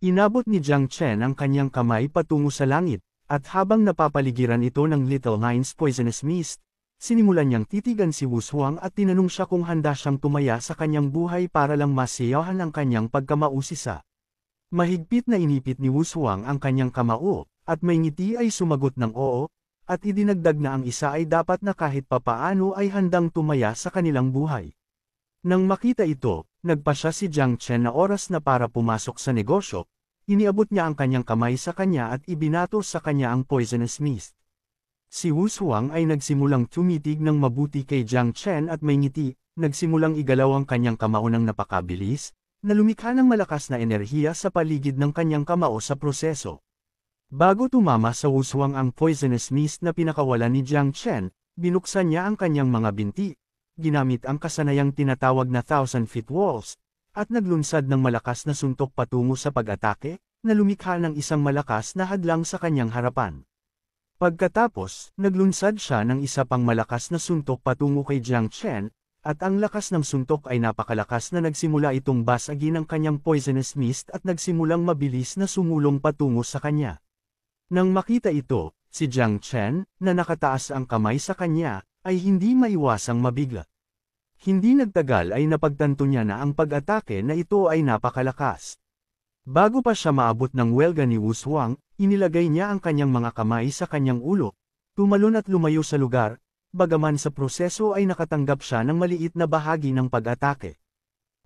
Inabot ni Jiang Chen ang kanyang kamay patungo sa langit, at habang napapaligiran ito ng Little Nine's poisonous mist, sinimulan niyang titigan si Wu Shuang at tinanong siya kung handa siyang tumaya sa kanyang buhay para lang masiyahan ang kanyang pagkamausisa. Mahigpit na inipit ni Wu Shuang ang kanyang kamao, at may ngiti ay sumagot ng oo, at idinagdag na ang isa ay dapat na kahit papaano ay handang tumaya sa kanilang buhay. Nang makita ito, nagpasya si Jiang Chen na oras na para pumasok sa negosyo, iniabot niya ang kanyang kamay sa kanya at ibinato sa kanya ang poisonous mist. Si Wu Shuang ay nagsimulang tumitig ng mabuti kay Jiang Chen at may ngiti, nagsimulang igalaw ang kanyang kamao ng napakabilis, na lumikha ng malakas na enerhiya sa paligid ng kanyang kamao sa proseso. Bago tumama sa Wu Shuang ang poisonous mist na pinakawalan ni Jiang Chen, binuksan niya ang kanyang mga binti, ginamit ang kasanayang tinatawag na 1,000-foot walls, at naglunsad ng malakas na suntok patungo sa pag-atake, na lumikha ng isang malakas na hadlang sa kanyang harapan. Pagkatapos, naglunsad siya ng isa pang malakas na suntok patungo kay Jiang Chen, at ang lakas ng suntok ay napakalakas na nagsimula itong basagin ang kanyang poisonous mist at nagsimulang mabilis na sumulong patungo sa kanya. Nang makita ito, si Jiang Chen, na nakataas ang kamay sa kanya, ay hindi maiwasang mabigla. Hindi nagtagal ay napagtanto niya na ang pag-atake na ito ay napakalakas. Bago pa siya maabot ng welga ni Wu Shuang, inilagay niya ang kanyang mga kamay sa kanyang ulo, tumalon at lumayo sa lugar, bagaman sa proseso ay nakatanggap siya ng maliit na bahagi ng pag-atake.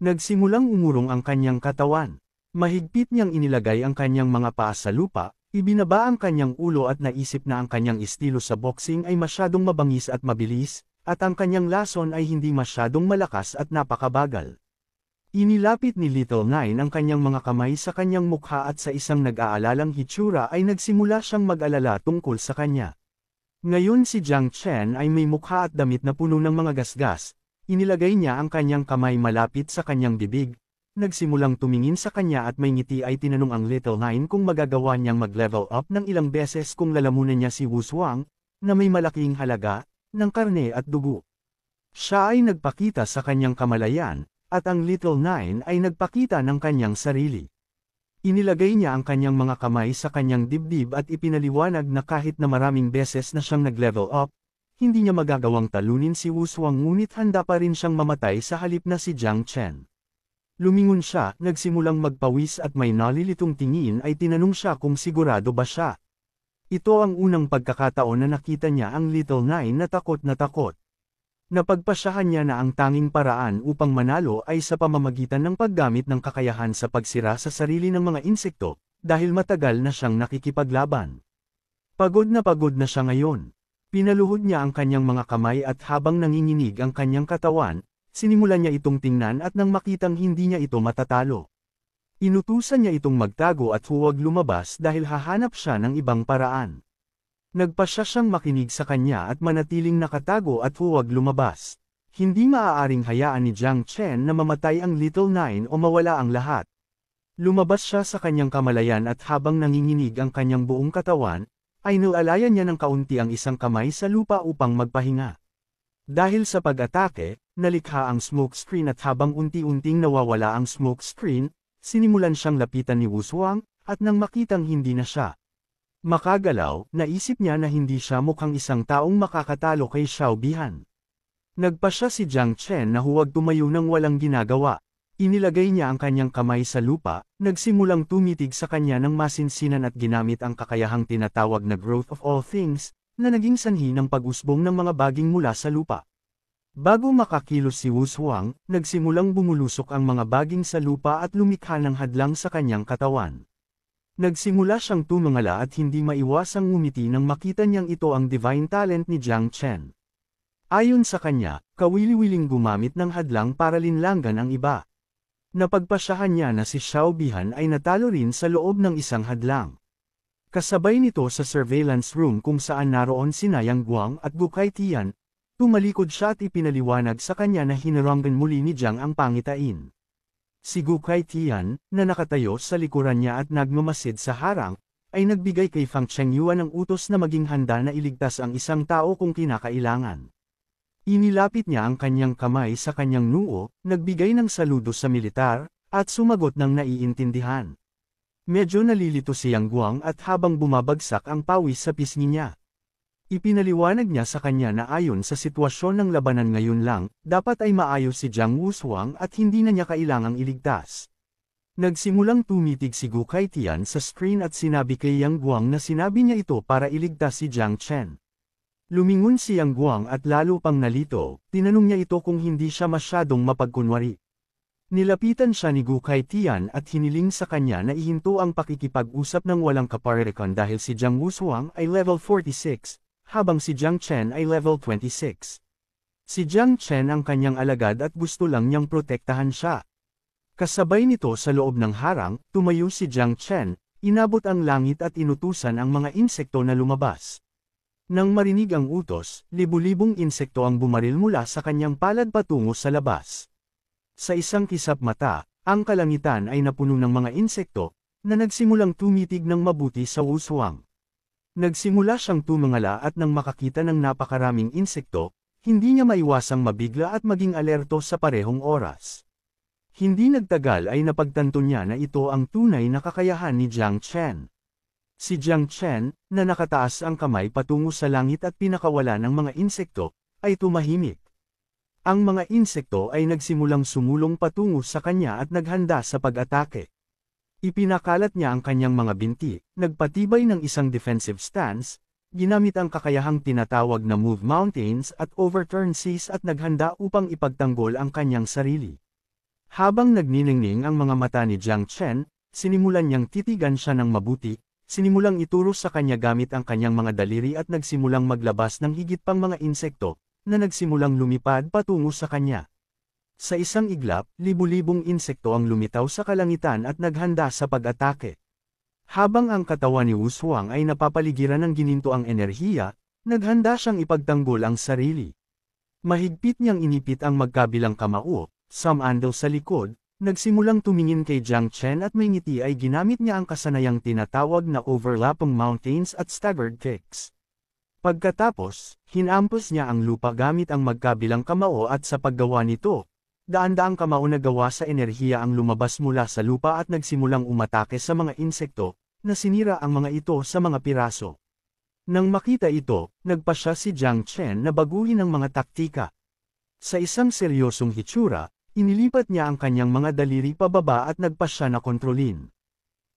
Nagsimulang umurong ang kanyang katawan. Mahigpit niyang inilagay ang kanyang mga paa sa lupa, ibinaba ang kanyang ulo at naisip na ang kanyang estilo sa boxing ay masyadong mabangis at mabilis, at ang kanyang lason ay hindi masyadong malakas at napakabagal. Inilapit ni Little Nine ang kanyang mga kamay sa kanyang mukha at sa isang nag-aalalang hitsura ay nagsimula siyang mag-alala tungkol sa kanya. Ngayon si Jiang Chen ay may mukha at damit na puno ng mga gasgas, inilagay niya ang kanyang kamay malapit sa kanyang bibig, nagsimulang tumingin sa kanya at may ngiti ay tinanong ang Little Nine kung magagawa niyang mag-level up ng ilang beses kung lalamunan niya si Wu Shuang, na may malaking halaga, ng karne at dugo. Siya ay nagpakita sa kanyang kamalayan, at ang Little Nine ay nagpakita ng kanyang sarili. Inilagay niya ang kanyang mga kamay sa kanyang dibdib at ipinaliwanag na kahit na maraming beses na siyang nag-level up, hindi niya magagawang talunin si Wu Shuang ngunit handa pa rin siyang mamatay sa halip na si Jiang Chen. Lumingon siya, nagsimulang magpawis at may nalilitong tingin ay tinanong siya kung sigurado ba siya. Ito ang unang pagkakataon na nakita niya ang Little Nine na takot na takot. Napagpasyahan niya na ang tanging paraan upang manalo ay sa pamamagitan ng paggamit ng kakayahan sa pagsira sa sarili ng mga insekto, dahil matagal na siyang nakikipaglaban. Pagod na siya ngayon. Pinaluhod niya ang kanyang mga kamay at habang nanginginig ang kanyang katawan, sinimulan niya itong tingnan at nang makitang hindi niya ito matatalo. Inutusan niya itong magtago at huwag lumabas dahil hahanap siya ng ibang paraan. Nagpasya siyang makinig sa kanya at manatiling nakatago at huwag lumabas. Hindi maaaring hayaan ni Jiang Chen na mamatay ang Little Nine o mawala ang lahat. Lumabas siya sa kanyang kamalayan at habang nanginginig ang kanyang buong katawan, ay nilalayan niya ng kaunti ang isang kamay sa lupa upang magpahinga. Dahil sa pag-atake, nalikha ang smoke screen at habang unti-unting nawawala ang smoke screen, sinimulan siyang lapitan ni Wu Shuang, at nang makitang hindi na siya makagalaw, naisip niya na hindi siya mukhang isang taong makakatalo kay Xiao Bihan. Nagpasya si Jiang Chen na huwag tumayo nang walang ginagawa. Inilagay niya ang kanyang kamay sa lupa, nagsimulang tumitig sa kanya ng masinsinan at ginamit ang kakayahang tinatawag na growth of all things, na naging sanhi ng pag-usbong ng mga baging mula sa lupa. Bago makakilos si Wu Shuang, nagsimulang bumulusok ang mga baging sa lupa at lumikha ng hadlang sa kanyang katawan. Nagsimula siyang tumangala at hindi maiwasang ngumiti nang makita niyang ito ang divine talent ni Jiang Chen. Ayon sa kanya, kawili-wiling gumamit ng hadlang para linlangan ang iba. Napagpasyahan niya na si Xiao Bihan ay natalo rin sa loob ng isang hadlang. Kasabay nito sa surveillance room kung saan naroon si Yang Guang at Gu Kaitian, tumalikod siya at ipinaliwanag sa kanya na hinaranggan muli ni Jiang ang pangitain. Si Gu Kaitian, na nakatayo sa likuran niya at nagmamasid sa harang, ay nagbigay kay Fang Chengyuan ng utos na maging handa na iligtas ang isang tao kung kinakailangan. Inilapit niya ang kanyang kamay sa kanyang noo, nagbigay ng saludo sa militar, at sumagot ng naiintindihan. Medyo nalilito si Yang Guang at habang bumabagsak ang pawis sa pisngi niya. Ipinaliwanag niya sa kanya na ayon sa sitwasyon ng labanan ngayon lang, dapat ay maayos si Jiang Wushuang at hindi na niya kailangang iligtas. Nagsimulang tumitig si Gu Kaitian sa screen at sinabi kay Yang Guang na sinabi niya ito para iligtas si Jiang Chen. Lumingon si Yang Guang at lalo pang nalito, tinanong niya ito kung hindi siya masyadong mapagkunwari. Nilapitan siya ni Gu Kaitian at hiniling sa kanya na ihinto ang pakikipag-usap ng walang kaparerekon dahil si Jiang Wushuang ay level 46, habang si Jiang Chen ay level 26. Si Jiang Chen ang kanyang alagad at gusto lang niyang protektahan siya. Kasabay nito sa loob ng harang, tumayo si Jiang Chen, inabot ang langit at inutusan ang mga insekto na lumabas. Nang marinig ang utos, libu-libong insekto ang bumaril mula sa kanyang palad patungo sa labas. Sa isang kisap mata, ang kalangitan ay napuno ng mga insekto, na nagsimulang tumitig ng mabuti sa Wushuang. Nagsimula siyang tumangala at nang makakita ng napakaraming insekto, hindi niya maiwasang mabigla at maging alerto sa parehong oras. Hindi nagtagal ay napagtanto niya na ito ang tunay na kakayahan ni Jiang Chen. Si Jiang Chen, na nakataas ang kamay patungo sa langit at pinakawala ng mga insekto, ay tumahimik. Ang mga insekto ay nagsimulang sumulong patungo sa kanya at naghanda sa pag-atake. Ipinakalat niya ang kanyang mga binti, nagpatibay ng isang defensive stance, ginamit ang kakayahang tinatawag na move mountains at overturn seas at naghanda upang ipagtanggol ang kanyang sarili. Habang nagniningning ang mga mata ni Jiang Chen, sinimulan niyang titigan siya ng mabuti, sinimulang ituro sa kanya gamit ang kanyang mga daliri at nagsimulang maglabas ng higit pang mga insekto, na nagsimulang lumipad patungo sa kanya. Sa isang iglap, libu-libong insekto ang lumitaw sa kalangitan at naghanda sa pag-atake. Habang ang katawan ni Wushuang ay napapaligiran ng gininto ang enerhiya, naghanda siyang ipagtanggol ang sarili. Mahigpit niyang inipit ang magkabilang kamao, sumandal sa likod, nagsimulang tumingin kay Jiang Chen at may ngiti ay ginamit niya ang kasanayang tinatawag na overlapping mountains at staggered kicks. Pagkatapos, hinampos niya ang lupa gamit ang magkabilang kamao at sa paggawa nito, daan-daang kamao na gawa sa enerhiya ang lumabas mula sa lupa at nagsimulang umatake sa mga insekto, na sinira ang mga ito sa mga piraso. Nang makita ito, nagpasya si Jiang Chen na baguhin ang mga taktika. Sa isang seryosong hitsura, inilipat niya ang kanyang mga daliri pababa at nagpasya na kontrolin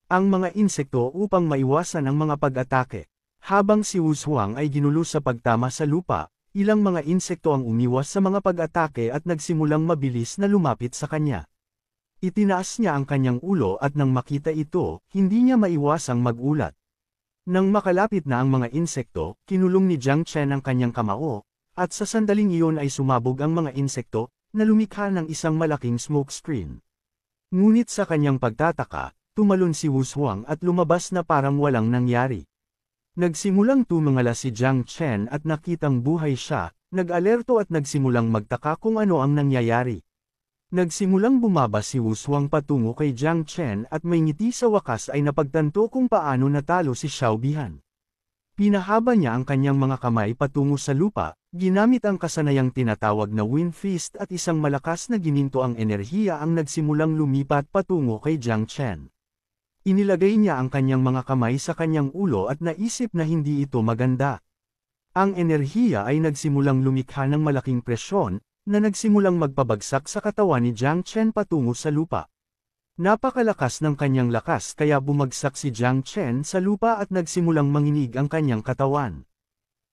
ang mga insekto upang maiwasan ang mga pag-atake. Habang si Wushuang ay ginulo sa pagtama sa lupa, ilang mga insekto ang umiwas sa mga pag-atake at nagsimulang mabilis na lumapit sa kanya. Itinaas niya ang kanyang ulo at nang makita ito, hindi niya maiwasang magulat. Nang makalapit na ang mga insekto, kinulong ni Jiang Chen ang kanyang kamao, at sa sandaling iyon ay sumabog ang mga insekto, na lumikha ng isang malaking smoke screen. Ngunit sa kanyang pagtataka, tumalon si Wushuang at lumabas na parang walang nangyari. Nagsimulang tumangala si Jiang Chen at nakitang buhay siya, nag-alerto at nagsimulang magtaka kung ano ang nangyayari. Nagsimulang bumaba si Wushuang patungo kay Jiang Chen at may ngiti sa wakas ay napagtanto kung paano natalo si Xiao Bihan. Pinahaba niya ang kanyang mga kamay patungo sa lupa, ginamit ang kasanayang tinatawag na wind fist at isang malakas na gininto ang enerhiya ang nagsimulang lumipat patungo kay Jiang Chen. Inilagay niya ang kanyang mga kamay sa kanyang ulo at naisip na hindi ito maganda. Ang enerhiya ay nagsimulang lumikha ng malaking presyon, na nagsimulang magpabagsak sa katawan ni Jiang Chen patungo sa lupa. Napakalakas ng kanyang lakas kaya bumagsak si Jiang Chen sa lupa at nagsimulang manginig ang kanyang katawan.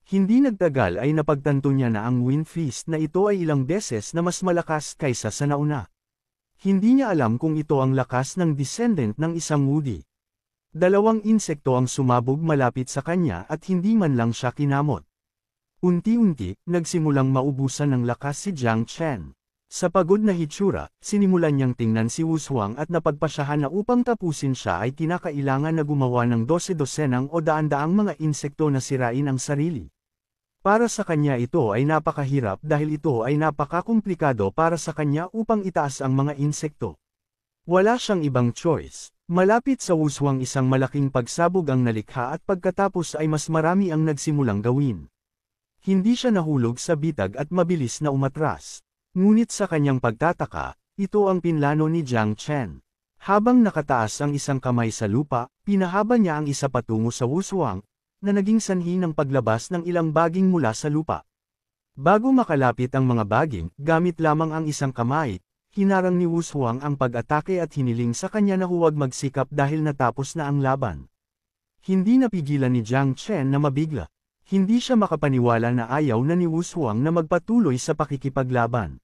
Hindi nagtagal ay napagtanto niya na ang wind fist na ito ay ilang beses na mas malakas kaysa sa nauna. Hindi niya alam kung ito ang lakas ng descendant ng isang Woody. Dalawang insekto ang sumabog malapit sa kanya at hindi man lang siya kinamot. Unti-unti, nagsimulang maubusan ng lakas si Jiang Chen. Sa pagod na hitsura, sinimulan niyang tingnan si Wushuang at napagpasyahan na upang tapusin siya ay kinakailangan na gumawa ng 12-dosenang o daan-daang mga insekto na sirain ang sarili. Para sa kanya ito ay napakahirap dahil ito ay napakakomplikado para sa kanya upang itaas ang mga insekto. Wala siyang ibang choice. Malapit sa Wushuang isang malaking pagsabog ang nalikha at pagkatapos ay mas marami ang nagsimulang gawin. Hindi siya nahulog sa bitag at mabilis na umatras. Ngunit sa kanyang pagtataka, ito ang pinlano ni Jiang Chen. Habang nakataas ang isang kamay sa lupa, pinahaba niya ang isa patungo sa Wushuang, na naging sanhi ng paglabas ng ilang baging mula sa lupa. Bago makalapit ang mga baging, gamit lamang ang isang kamay, hinarang ni Wushuang ang pag-atake at hiniling sa kanya na huwag magsikap dahil natapos na ang laban. Hindi napigilan ni Jiang Chen na mabigla. Hindi siya makapaniwala na ayaw na ni Wushuang na magpatuloy sa pakikipaglaban.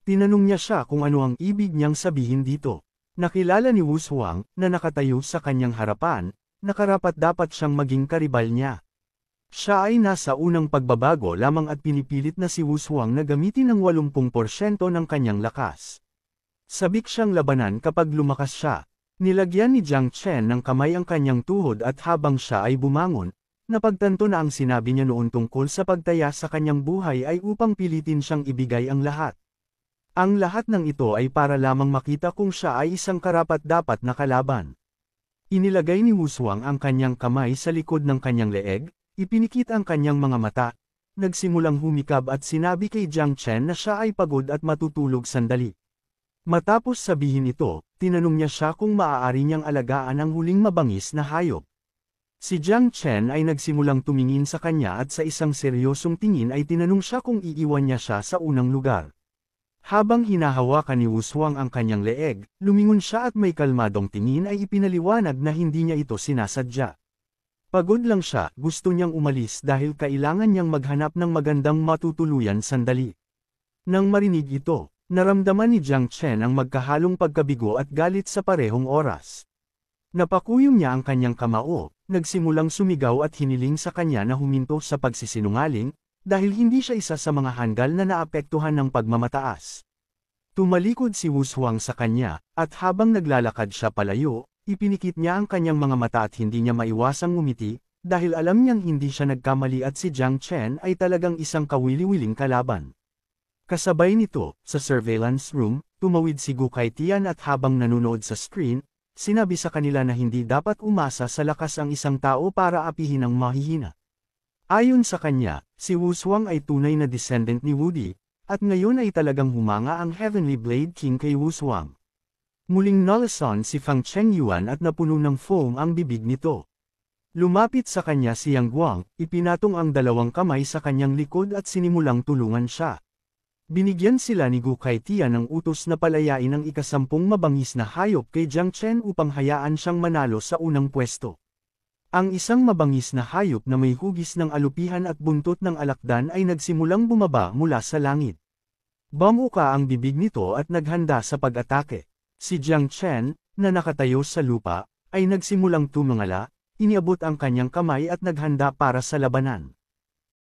Tinanong niya siya kung ano ang ibig niyang sabihin dito. Nakilala ni Wushuang, na nakatayo sa kanyang harapan, na karapat-dapat siyang maging karibal niya. Siya ay nasa unang pagbabago lamang at pinipilit na si Wushuang na gamitin ang 80% ng kanyang lakas. Sabik siyang labanan kapag lumakas siya. Nilagyan ni Jiang Chen ng kamay ang kanyang tuhod at habang siya ay bumangon, napagtanto na ang sinabi niya noon tungkol sa pagtaya sa kanyang buhay ay upang pilitin siyang ibigay ang lahat. Ang lahat ng ito ay para lamang makita kung siya ay isang karapat-dapat na kalaban. Inilagay ni Wushuang ang kanyang kamay sa likod ng kanyang leeg, ipinikit ang kanyang mga mata, nagsimulang humikab at sinabi kay Jiang Chen na siya ay pagod at matutulog sandali. Matapos sabihin ito, tinanong niya siya kung maaari niyang alagaan ang huling mabangis na hayop. Si Jiang Chen ay nagsimulang tumingin sa kanya at sa isang seryosong tingin ay tinanong siya kung iiwan niya siya sa unang lugar. Habang hinahawakan ni Wushuang ang kanyang leeg, lumingon siya at may kalmadong tingin ay ipinaliwanag na hindi niya ito sinasadya. Pagod lang siya, gusto niyang umalis dahil kailangan niyang maghanap ng magandang matutuluyan sandali. Nang marinig ito, naramdaman ni Jiang Chen ang magkahalong pagkabigo at galit sa parehong oras. Napakuyom niya ang kanyang kamao, nagsimulang sumigaw at hiniling sa kanya na huminto sa pagsisinungaling, dahil hindi siya isa sa mga hanggal na naapektuhan ng pagmamataas. Tumalikod si Wushuang sa kanya, at habang naglalakad siya palayo, ipinikit niya ang kanyang mga mata at hindi niya maiwasang ngumiti, dahil alam niyang hindi siya nagkamali at si Jiang Chen ay talagang isang kawili-wiling kalaban. Kasabay nito, sa surveillance room, tumawid si Gu Kaitian at habang nanonood sa screen, sinabi sa kanila na hindi dapat umasa sa lakas ang isang tao para apihin ang mahihina. Ayon sa kanya, si Wushuang ay tunay na descendant ni Wudi, at ngayon ay talagang humanga ang Heavenly Blade King kay Wushuang. Muling nalason si Fang Chengyuan at napuno ng foam ang bibig nito. Lumapit sa kanya si Yang Guang, ipinatong ang dalawang kamay sa kanyang likod at sinimulang tulungan siya. Binigyan sila ni Gu Kaitian ng utos na palayain ang ikasampung mabangis na hayop kay Jiang Chen upang hayaan siyang manalo sa unang pwesto. Ang isang mabangis na hayop na may hugis ng alupihan at buntot ng alakdan ay nagsimulang bumaba mula sa langit. Bumuka ang bibig nito at naghanda sa pag-atake. Si Jiang Chen, na nakatayo sa lupa, ay nagsimulang tumangala, iniabot ang kanyang kamay at naghanda para sa labanan.